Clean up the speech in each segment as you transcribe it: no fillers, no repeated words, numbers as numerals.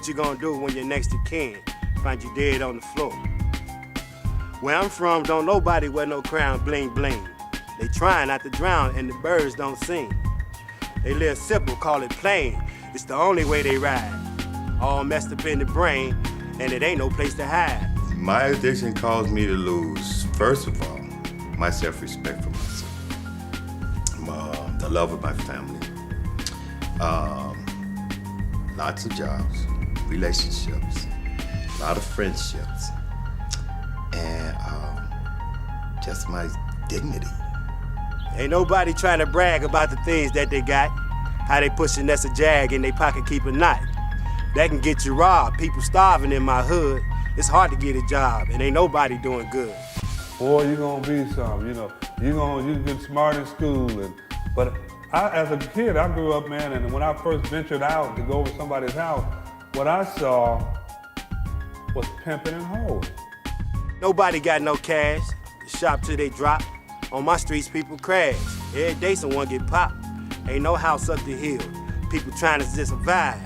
What you gonna do when you're next to kin find you dead on the floor? Where I'm from, don't nobody wear no crown bling bling. They trying not to drown and the birds don't sing. They live simple, call it plain. It's the only way they ride. All messed up in the brain, and it ain't no place to hide. My addiction caused me to lose, first of all, my self-respect for myself, the love of my family, lots of jobs, relationships, a lot of friendships, and just my dignity. Ain't nobody trying to brag about the things that they got, how they pushing that's a jag in they pocket keep a knot. That can get you robbed, people starving in my hood. It's hard to get a job, and ain't nobody doing good. Boy, you gonna be something, you know. You get smart in school, but as a kid, I grew up, man, and when I first ventured out to go over somebody's house, What I saw was pimping and hoes. Nobody got no cash. The shop till they drop. On my streets, people crash. Every day someone get popped. Ain't no house up the hill. People trying to just survive.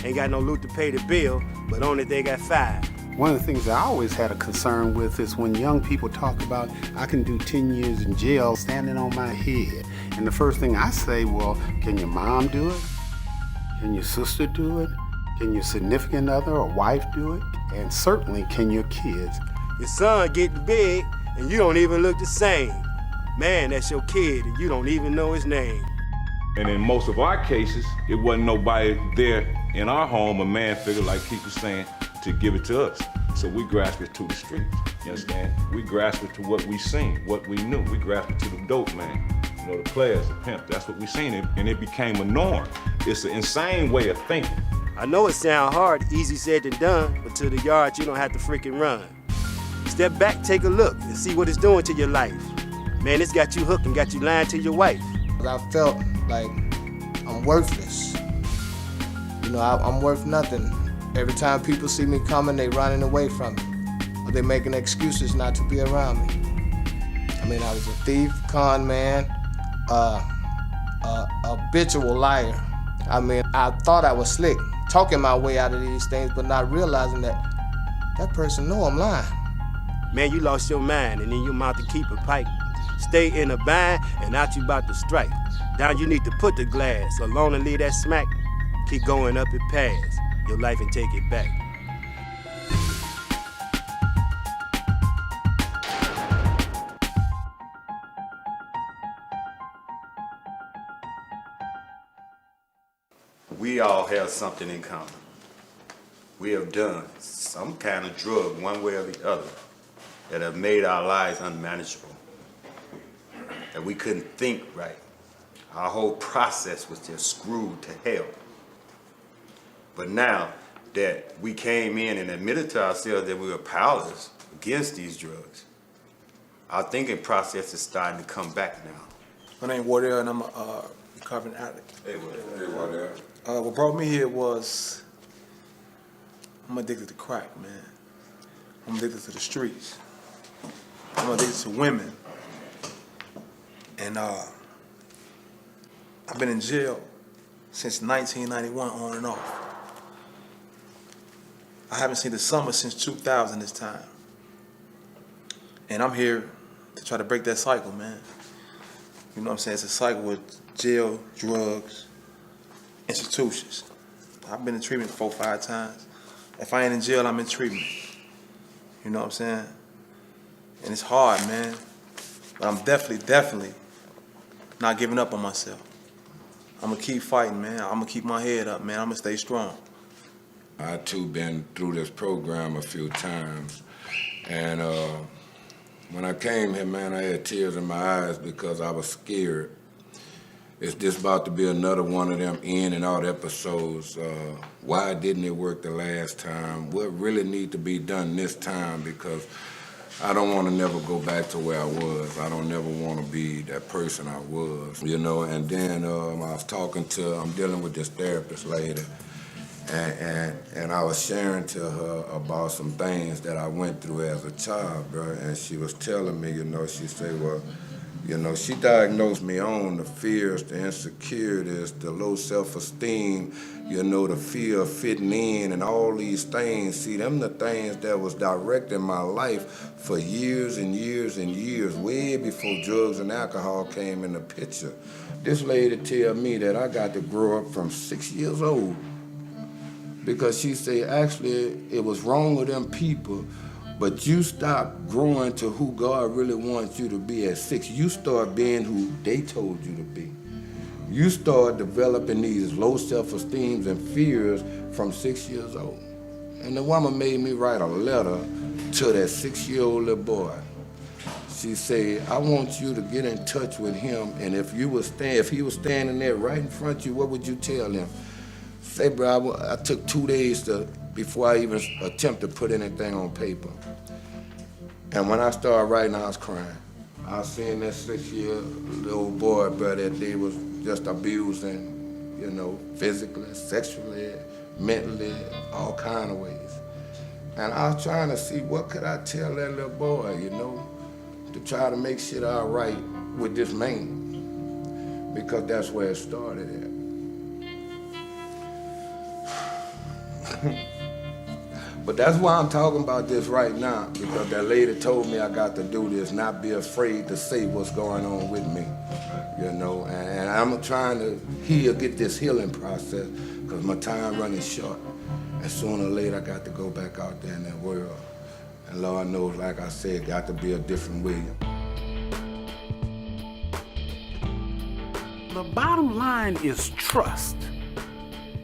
Ain't got no loot to pay the bill, but only they got five. One of the things I always had a concern with is when young people talk about, I can do 10 years in jail standing on my head. And the first thing I say, well, can your mom do it? Can your sister do it? Can your significant other or wife do it? And certainly, can your kids? Your son getting big, and you don't even look the same. Man, that's your kid, and you don't even know his name. And in most of our cases, it wasn't nobody there in our home, a man figure, like Keith was saying, to give it to us. So we grasped it to the streets, you understand? We grasped it to what we seen, what we knew. We grasped it to the dope man, you know, the players, the pimp. That's what we seen, and it became a norm. It's an insane way of thinking. I know it sound hard, easy said than done, but to the yard, you don't have to freaking run. Step back, take a look, and see what it's doing to your life. Man, it's got you hooked and got you lying to your wife. I felt like I'm worthless. You know, I'm worth nothing. Every time people see me coming, they running away from me. Or they making excuses not to be around me. I mean, I was a thief, con man, a habitual liar. I mean, I thought I was slick, talking my way out of these things, but not realizing that that person know I'm lying. Man, you lost your mind and in your mouth to keep a pipe. Stay in a bind and out you about to strike. Down you need to put the glass, alone and leave that smack. Keep going up it past your life and take it back. We all have something in common. We have done some kind of drug, one way or the other, that have made our lives unmanageable. That we couldn't think right. Our whole process was just screwed to hell. But now that we came in and admitted to ourselves that we were powerless against these drugs, our thinking process is starting to come back now. My name's Wardell, and I'm a recovering addict. Hey, Wardell. What brought me here was I'm addicted to crack, man. I'm addicted to the streets. I'm addicted to women. And I've been in jail since 1991 on and off. I haven't seen the summer since 2000 this time. And I'm here to try to break that cycle, man. You know what I'm saying? It's a cycle with jail, drugs, institutions. I've been in treatment 4 or 5 times. If I ain't in jail, I'm in treatment. You know what I'm saying? And it's hard, man. But I'm definitely not giving up on myself. I'm gonna keep fighting, man. I'm gonna keep my head up, man. I'm gonna stay strong. I too been through this program a few times, and when I came here, man, I had tears in my eyes because I was scared. Is this about to be another one of them in and out episodes? Why didn't it work the last time? What really need to be done this time? Because I don't want to never go back to where I was. I don't never want to be that person I was, you know. And then I was I'm dealing with this therapist lady, and I was sharing to her about some things that I went through as a child, bro. And she was telling me, you know, she said, well, you know, she diagnosed me on the fears, the insecurities, the low self-esteem, you know, the fear of fitting in and all these things. See, them the things that was directing my life for years and years and years, way before drugs and alcohol came in the picture. This lady tell me that I got to grow up from 6 years old because she said, actually, it was wrong with them people, but you stop growing to who God really wants you to be at 6. You start being who they told you to be. You start developing these low self-esteems and fears from 6 years old. And the woman made me write a letter to that 6-year-old little boy. She said, I want you to get in touch with him, and if he was standing there right in front of you, what would you tell him? Say, bro, I took 2 days before I even attempt to put anything on paper. And when I started writing, I was crying. I was seeing that 6-year-old boy, bro, that they was just abusing, you know, physically, sexually, mentally, all kind of ways. And I was trying to see what could I tell that little boy, you know, to try to make shit all right with this man, because that's where it started at. But that's why I'm talking about this right now, because that lady told me I got to do this, not be afraid to say what's going on with me, you know, and I'm trying to get this healing process, because my time running short. And sooner or later, I got to go back out there in that world. And Lord knows, like I said, got to be a different William. The bottom line is trust.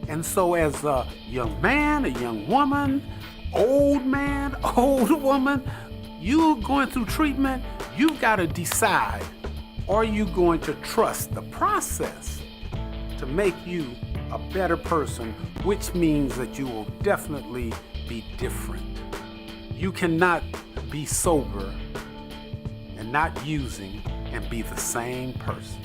And so as a young man, a young woman, old man, old woman, you're going through treatment, you've got to decide, are you going to trust the process to make you a better person, which means that you will definitely be different. You cannot be sober and not using and be the same person.